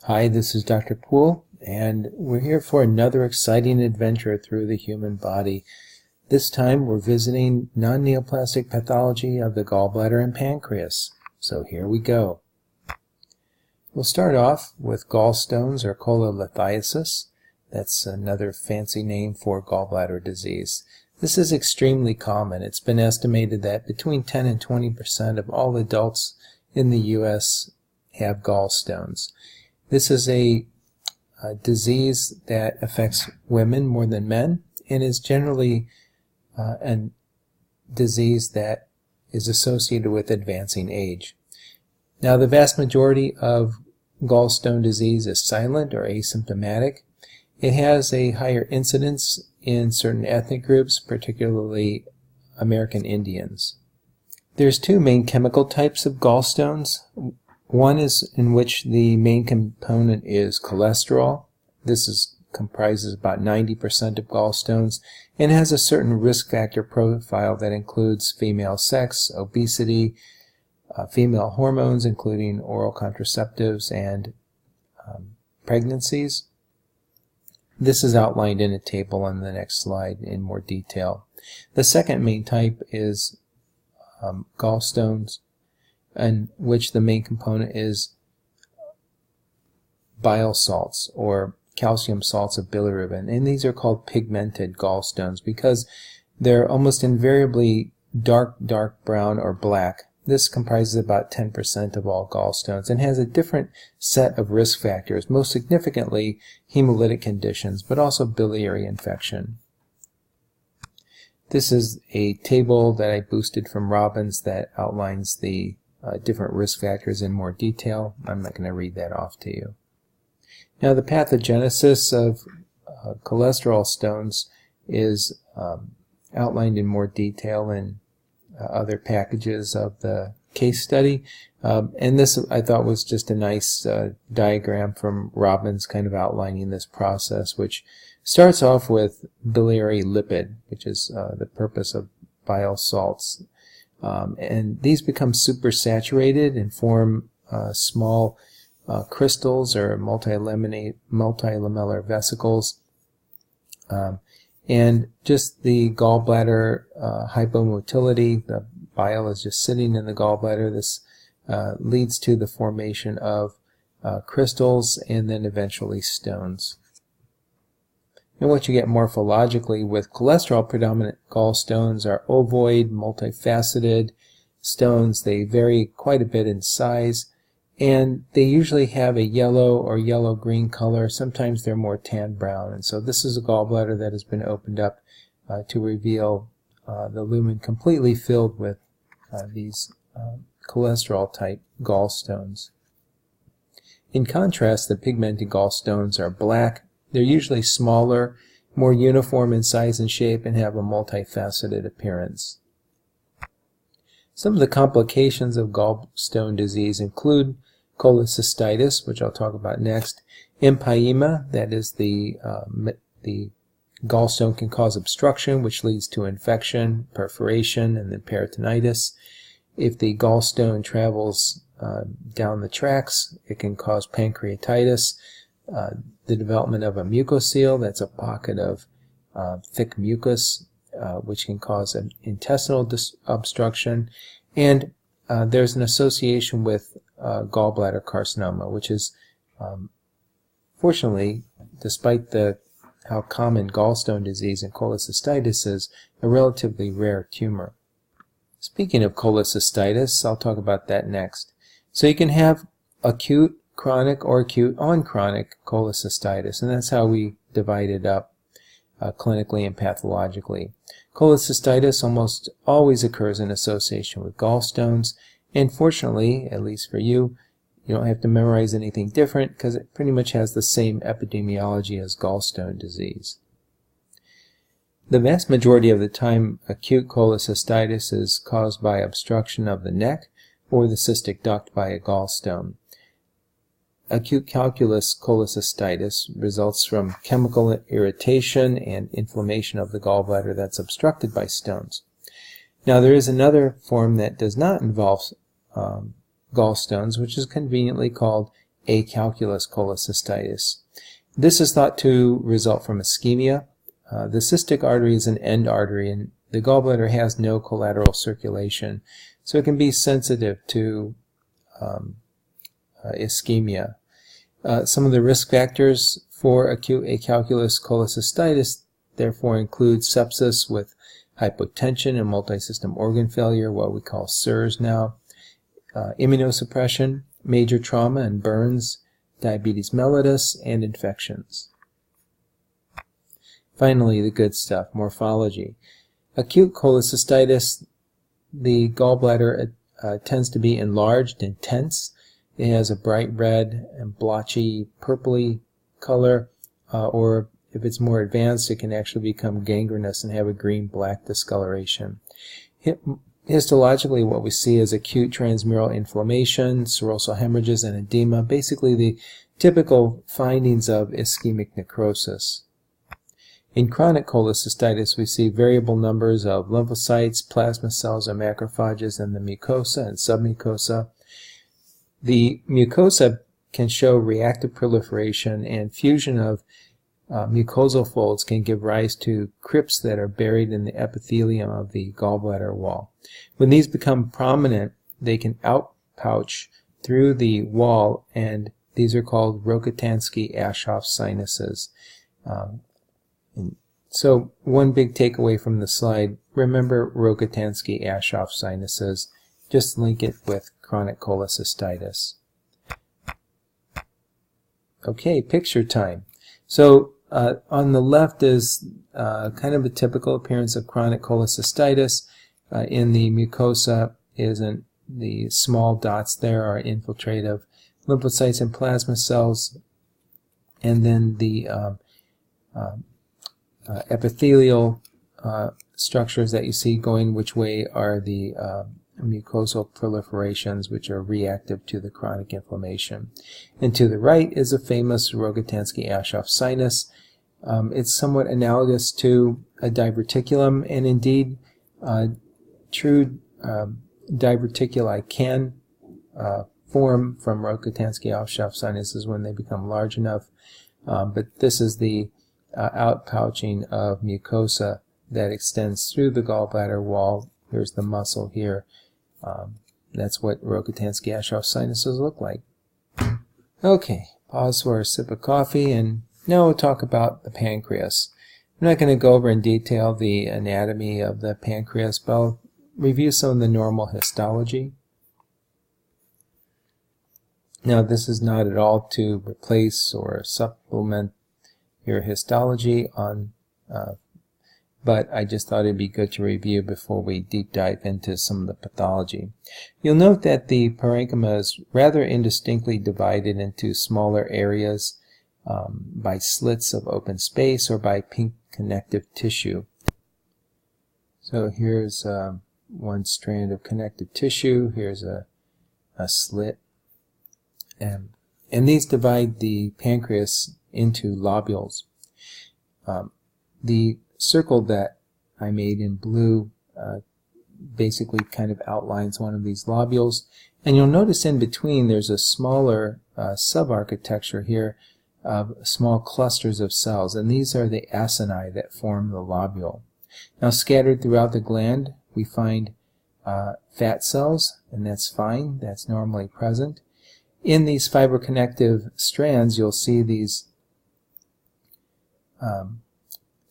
Hi, this is Dr. Poole, and we're here for another exciting adventure through the human body. This time we're visiting non-neoplastic pathology of the gallbladder and pancreas. So here we go. We'll start off with gallstones or cholelithiasis. That's another fancy name for gallbladder disease. This is extremely common. It's been estimated that between 10 and 20% of all adults in the U.S. have gallstones. This is a disease that affects women more than men and is generally a disease that is associated with advancing age. Now, the vast majority of gallstone disease is silent or asymptomatic. It has a higher incidence in certain ethnic groups, particularly American Indians. There's two main chemical types of gallstones. One is in which the main component is cholesterol. This comprises about 90% of gallstones and has a certain risk factor profile that includes female sex, obesity, female hormones including oral contraceptives, and pregnancies. This is outlined in a table on the next slide in more detail. The second main type is gallstones, in which the main component is bile salts or calcium salts of bilirubin, and these are called pigmented gallstones because they're almost invariably dark brown or black. This comprises about 10% of all gallstones and has a different set of risk factors, most significantly hemolytic conditions, but also biliary infection. This is a table that I boosted from Robbins that outlines the different risk factors in more detail. I'm not going to read that off to you. Now, the pathogenesis of cholesterol stones is outlined in more detail in other packages of the case study. And this I thought was just a nice diagram from Robbins kind of outlining this process, which starts off with biliary lipid, which is the purpose of bile salts. And these become supersaturated and form small crystals or multilamellar vesicles. And just the gallbladder hypomotility, the bile is just sitting in the gallbladder. This leads to the formation of crystals and then eventually stones. And what you get morphologically with cholesterol-predominant gallstones are ovoid, multifaceted stones. They vary quite a bit in size, and they usually have a yellow or yellow-green color. Sometimes they're more tan-brown. And so this is a gallbladder that has been opened up to reveal the lumen completely filled with these cholesterol-type gallstones. In contrast, the pigmented gallstones are black. They're usually smaller, more uniform in size and shape, and have a multifaceted appearance. Some of the complications of gallstone disease include cholecystitis, which I'll talk about next, empyema, that is the gallstone can cause obstruction, which leads to infection, perforation, and then peritonitis. If the gallstone travels down the tracts, it can cause pancreatitis, the development of a mucocele, that's a pocket of thick mucus, which can cause an intestinal obstruction, and there's an association with gallbladder carcinoma, which is, fortunately, despite how common gallstone disease and cholecystitis is, a relatively rare tumor. Speaking of cholecystitis, I'll talk about that next. So you can have acute chronic or acute on chronic cholecystitis, and that's how we divide it up clinically and pathologically. Cholecystitis almost always occurs in association with gallstones, and fortunately, at least for you, you don't have to memorize anything different because it pretty much has the same epidemiology as gallstone disease. The vast majority of the time, acute cholecystitis is caused by obstruction of the neck or the cystic duct by a gallstone. Acute calculus cholecystitis results from chemical irritation and inflammation of the gallbladder that's obstructed by stones. Now, there is another form that does not involve gallstones, which is conveniently called acalculous cholecystitis. This is thought to result from ischemia. The cystic artery is an end artery, and the gallbladder has no collateral circulation, so it can be sensitive to ischemia. Some of the risk factors for acute acalculous cholecystitis therefore include sepsis with hypotension and multisystem organ failure, what we call SIRS now, immunosuppression, major trauma and burns, diabetes mellitus, and infections. Finally, the good stuff, morphology. Acute cholecystitis, the gallbladder tends to be enlarged and tense. It has a bright red and blotchy purpley color, or if it's more advanced, it can actually become gangrenous and have a green-black discoloration. Histologically, what we see is acute transmural inflammation, serosal hemorrhages, and edema, basically the typical findings of ischemic necrosis. In chronic cholecystitis, we see variable numbers of lymphocytes, plasma cells, and macrophages in the mucosa and submucosa. The mucosa can show reactive proliferation, and fusion of mucosal folds can give rise to crypts that are buried in the epithelium of the gallbladder wall. When these become prominent, they can outpouch through the wall, and these are called Rokitansky-Aschoff sinuses. So one big takeaway from the slide, remember Rokitansky-Aschoff sinuses. Just link it with chronic cholecystitis. Okay, picture time. So on the left is kind of a typical appearance of chronic cholecystitis. In the mucosa isn't the small dots there are infiltrative lymphocytes and plasma cells, and then the epithelial structures that you see going which way are the mucosal proliferations, which are reactive to the chronic inflammation. And to the right is a famous Rokitansky-Aschoff sinus. It's somewhat analogous to a diverticulum, and indeed true diverticuli can form from Rokitansky-Aschoff sinuses when they become large enough, but this is the outpouching of mucosa that extends through the gallbladder wall. Here's the muscle here. That's what Rokitansky-Aschoff sinuses look like. Okay, pause for a sip of coffee, and now we'll talk about the pancreas. I'm not going to go over in detail the anatomy of the pancreas, but I'll review some of the normal histology. Now, this is not at all to replace or supplement your histology on but I just thought it'd be good to review before we deep dive into some of the pathology. You'll note that the parenchyma is rather indistinctly divided into smaller areas by slits of open space or by pink connective tissue. So here's one strand of connective tissue, here's a slit, and these divide the pancreas into lobules. The circle that I made in blue basically kind of outlines one of these lobules, and you'll notice in between there's a smaller subarchitecture here of small clusters of cells, and these are the acini that form the lobule. Now, scattered throughout the gland we find fat cells, and that's fine, that's normally present. In these fibroconnective strands you'll see these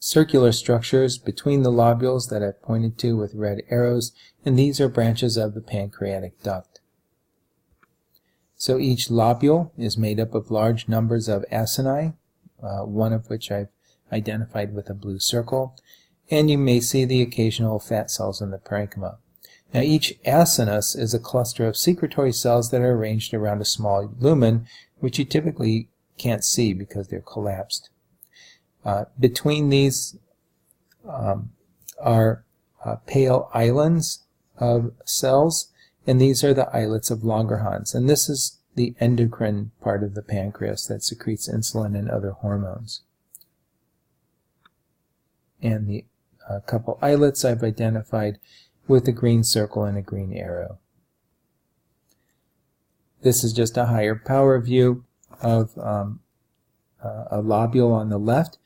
circular structures between the lobules that I've pointed to with red arrows, and these are branches of the pancreatic duct. So each lobule is made up of large numbers of acini, one of which I've identified with a blue circle, and you may see the occasional fat cells in the parenchyma. Now, each acinus is a cluster of secretory cells that are arranged around a small lumen, which you typically can't see because they're collapsed. Between these are pale islands of cells, and these are the islets of Langerhans, and this is the endocrine part of the pancreas that secretes insulin and other hormones. And the couple islets I've identified with a green circle and a green arrow. This is just a higher power view. of a lobule on the left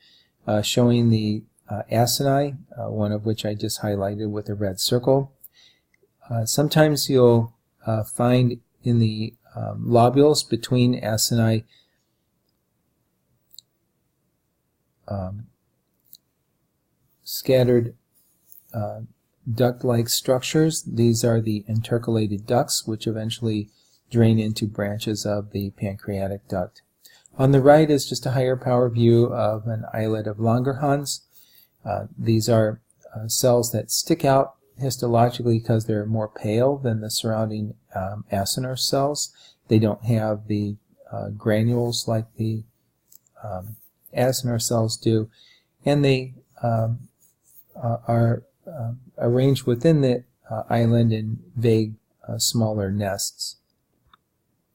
showing the acini, one of which I just highlighted with a red circle. Sometimes you'll find in the lobules between acini scattered duct-like structures. These are the intercalated ducts, which eventually drain into branches of the pancreatic duct. On the right is just a higher power view of an islet of Langerhans. These are cells that stick out histologically because they're more pale than the surrounding acinar cells. They don't have the granules like the acinar cells do, and they are arranged within the island in vague smaller nests.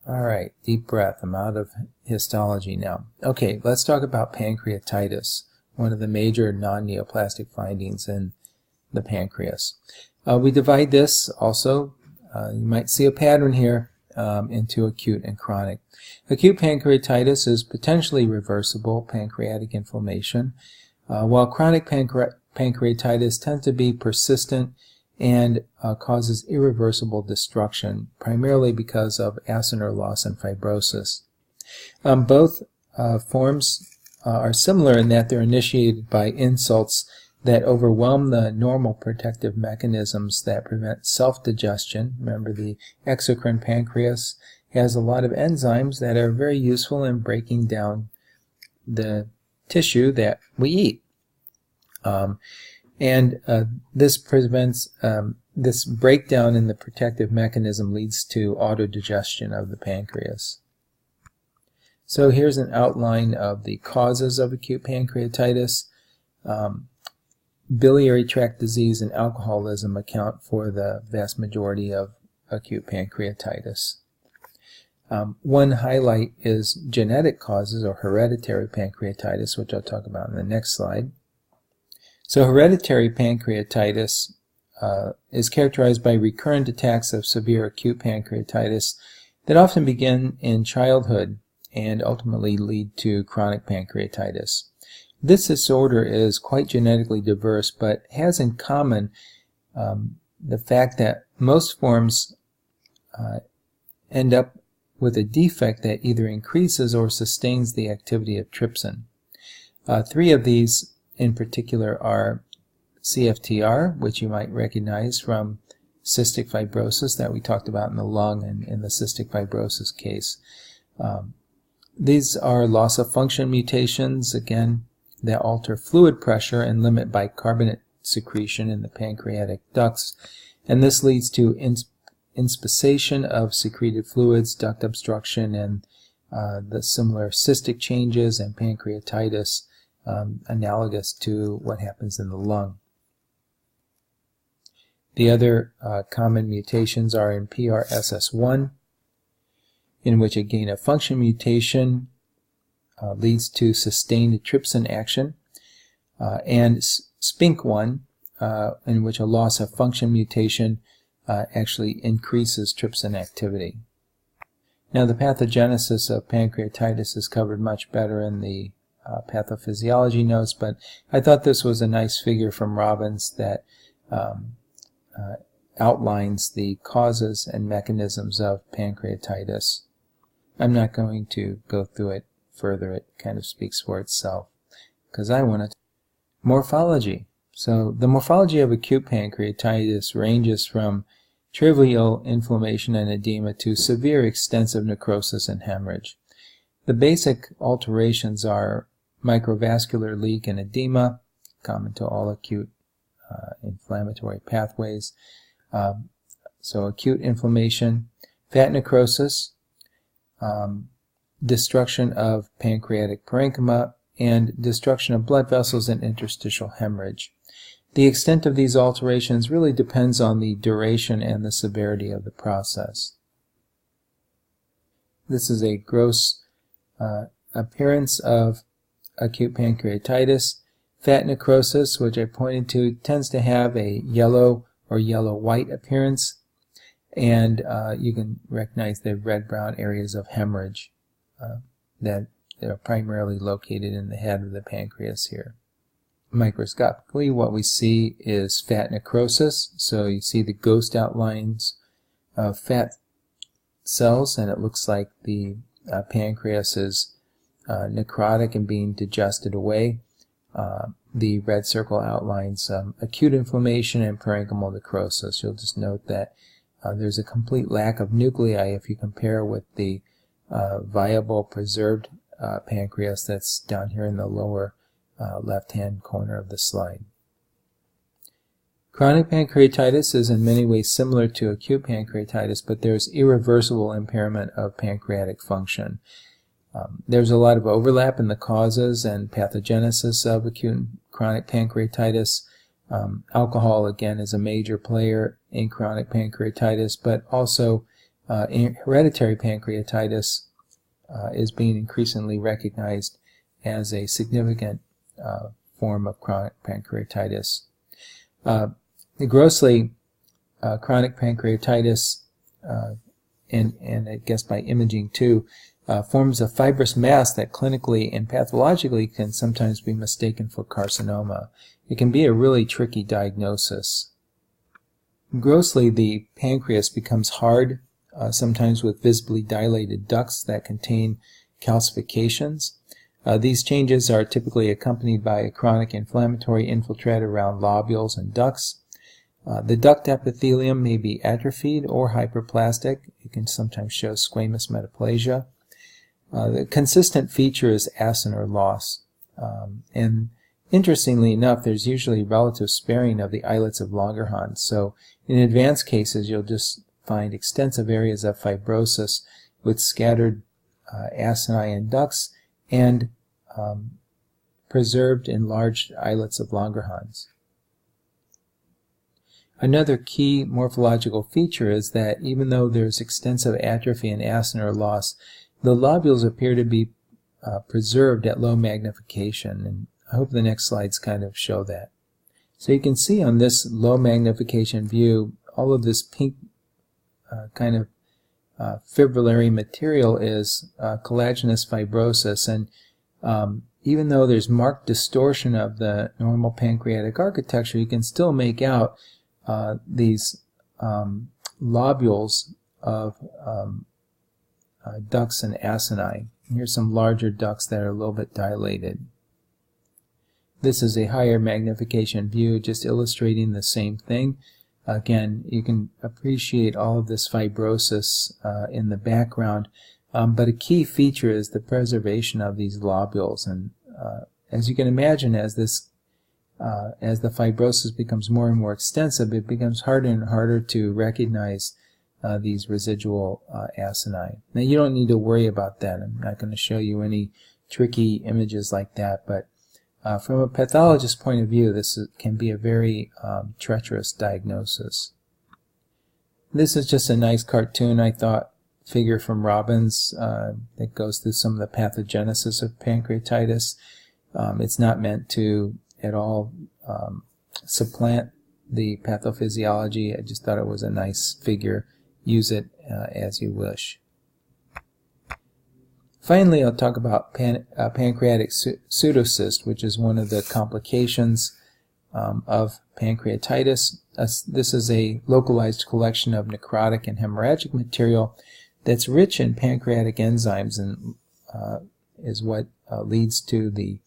Alright, deep breath. I'm out of histology now. Okay, let's talk about pancreatitis, one of the major non-neoplastic findings in the pancreas. We divide this also, you might see a pattern here, into acute and chronic. Acute pancreatitis is potentially reversible pancreatic inflammation, while chronic pancreatitis tends to be persistent and causes irreversible destruction, primarily because of acinar loss and fibrosis. Both forms are similar in that they're initiated by insults that overwhelm the normal protective mechanisms that prevent self-digestion. Remember, the exocrine pancreas has a lot of enzymes that are very useful in breaking down the tissue that we eat. This prevents this breakdown in the protective mechanism leads to autodigestion of the pancreas. So here's an outline of the causes of acute pancreatitis. Biliary tract disease and alcoholism account for the vast majority of acute pancreatitis. One highlight is genetic causes or hereditary pancreatitis, which I'll talk about in the next slide. So hereditary pancreatitis is characterized by recurrent attacks of severe acute pancreatitis that often begin in childhood and ultimately lead to chronic pancreatitis. This disorder is quite genetically diverse, but has in common the fact that most forms end up with a defect that either increases or sustains the activity of trypsin. Three of these in particular are CFTR, which you might recognize from cystic fibrosis that we talked about in the lung and in the cystic fibrosis case. These are loss of function mutations, again, that alter fluid pressure and limit bicarbonate secretion in the pancreatic ducts, and this leads to inspissation of secreted fluids, duct obstruction, and the similar cystic changes and pancreatitis analogous to what happens in the lung. The other common mutations are in PRSS1, in which a gain of function mutation leads to sustained trypsin action, and SPINK1, in which a loss of function mutation actually increases trypsin activity. Now, the pathogenesis of pancreatitis is covered much better in the pathophysiology notes, but I thought this was a nice figure from Robbins that outlines the causes and mechanisms of pancreatitis. I'm not going to go through it further. It kind of speaks for itself because I want to. Morphology. So the morphology of acute pancreatitis ranges from trivial inflammation and edema to severe extensive necrosis and hemorrhage. The basic alterations are microvascular leak and edema, common to all acute inflammatory pathways. So acute inflammation, fat necrosis, destruction of pancreatic parenchyma, and destruction of blood vessels and interstitial hemorrhage. The extent of these alterations really depends on the duration and the severity of the process. This is a gross appearance of acute pancreatitis. Fat necrosis, which I pointed to, tends to have a yellow or yellow-white appearance, and you can recognize the red-brown areas of hemorrhage. that are primarily located in the head of the pancreas here. Microscopically, what we see is fat necrosis. So you see the ghost outlines of fat cells, and it looks like the pancreas is necrotic and being digested away. The red circle outlines acute inflammation and parenchymal necrosis. You'll just note that there's a complete lack of nuclei if you compare with the viable preserved pancreas that's down here in the lower left-hand corner of the slide. Chronic pancreatitis is in many ways similar to acute pancreatitis, but there's irreversible impairment of pancreatic function. There's a lot of overlap in the causes and pathogenesis of acute and chronic pancreatitis. Alcohol, again, is a major player in chronic pancreatitis, but also hereditary pancreatitis is being increasingly recognized as a significant form of chronic pancreatitis. Grossly, chronic pancreatitis, and I guess by imaging too, forms a fibrous mass that clinically and pathologically can sometimes be mistaken for carcinoma. It can be a really tricky diagnosis. Grossly, the pancreas becomes hard, sometimes with visibly dilated ducts that contain calcifications. These changes are typically accompanied by a chronic inflammatory infiltrate around lobules and ducts. The duct epithelium may be atrophied or hyperplastic. It can sometimes show squamous metaplasia. The consistent feature is acinar loss. And interestingly enough, there's usually relative sparing of the islets of Langerhans. So in advanced cases, you'll just find extensive areas of fibrosis with scattered acini and ducts and preserved enlarged islets of Langerhans. Another key morphological feature is that even though there's extensive atrophy and acinar loss, the lobules appear to be preserved at low magnification, and I hope the next slides kind of show that. So you can see on this low magnification view, all of this pink kind of fibrillary material is collagenous fibrosis, and even though there's marked distortion of the normal pancreatic architecture, you can still make out these lobules of ducts and acini. Here's some larger ducts that are a little bit dilated. This is a higher magnification view, just illustrating the same thing. Again, you can appreciate all of this fibrosis in the background, but a key feature is the preservation of these lobules. And as you can imagine, as the fibrosis becomes more and more extensive, it becomes harder and harder to recognize these residual acini. Now, you don't need to worry about that. I'm not going to show you any tricky images like that, but from a pathologist's point of view, this can be a very treacherous diagnosis. This is just a nice cartoon, I thought, figure from Robbins that goes through some of the pathogenesis of pancreatitis. It's not meant to at all supplant the pathophysiology. I just thought it was a nice figure. Use it as you wish. Finally, I'll talk about pancreatic pseudocyst, which is one of the complications of pancreatitis. This is a localized collection of necrotic and hemorrhagic material that's rich in pancreatic enzymes and is what leads to the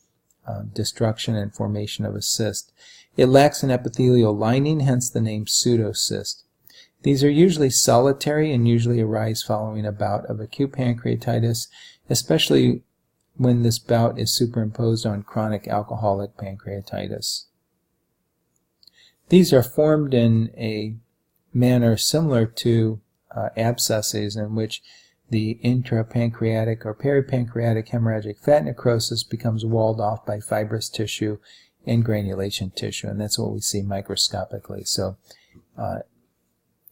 destruction and formation of a cyst. It lacks an epithelial lining, hence the name pseudocyst. These are usually solitary and usually arise following a bout of acute pancreatitis, especially when this bout is superimposed on chronic alcoholic pancreatitis. These are formed in a manner similar to abscesses, in which the intrapancreatic or peripancreatic hemorrhagic fat necrosis becomes walled off by fibrous tissue and granulation tissue, and that's what we see microscopically. So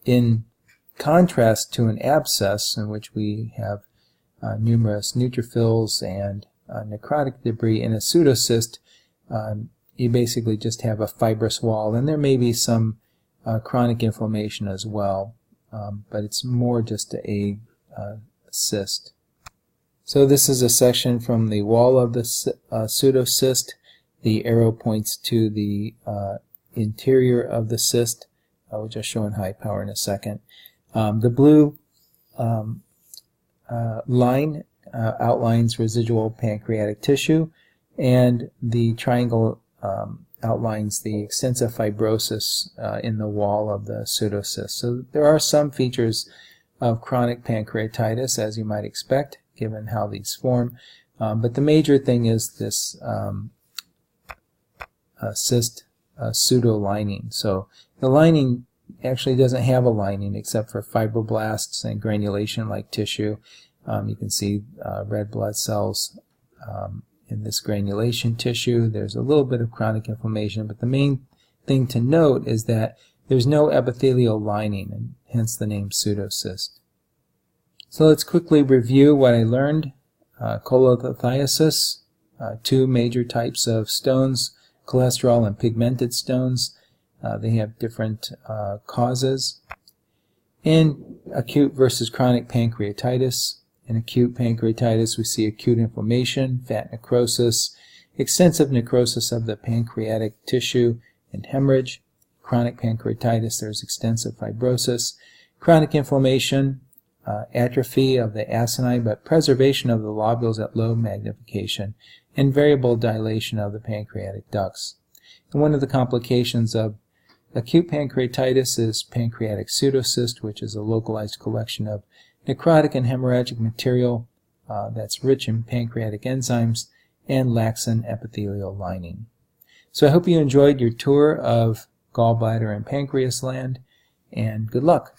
in contrast to an abscess, in which we have numerous neutrophils and necrotic debris, in a pseudocyst, you basically just have a fibrous wall, and there may be some chronic inflammation as well, but it's more just a cyst. So this is a section from the wall of the pseudocyst. The arrow points to the interior of the cyst, which I'll show in high power in a second. The blue line outlines residual pancreatic tissue, and the triangle outlines the extensive fibrosis in the wall of the pseudocyst. So there are some features of chronic pancreatitis, as you might expect, given how these form, but the major thing is this cyst pseudolining. So the lining actually doesn't have a lining except for fibroblasts and granulation-like tissue. You can see red blood cells in this granulation tissue. There's a little bit of chronic inflammation, but the main thing to note is that there's no epithelial lining, and hence the name pseudocyst. So let's quickly review what I learned. Cholelithiasis, two major types of stones, cholesterol and pigmented stones. They have different causes. And acute versus chronic pancreatitis. In acute pancreatitis, we see acute inflammation, fat necrosis, extensive necrosis of the pancreatic tissue, and hemorrhage. Chronic pancreatitis, there's extensive fibrosis. Chronic inflammation, atrophy of the acini, but preservation of the lobules at low magnification, and variable dilation of the pancreatic ducts. And one of the complications of acute pancreatitis is pancreatic pseudocyst, which is a localized collection of necrotic and hemorrhagic material that's rich in pancreatic enzymes and lacks an epithelial lining. So I hope you enjoyed your tour of gallbladder and pancreas land, and good luck.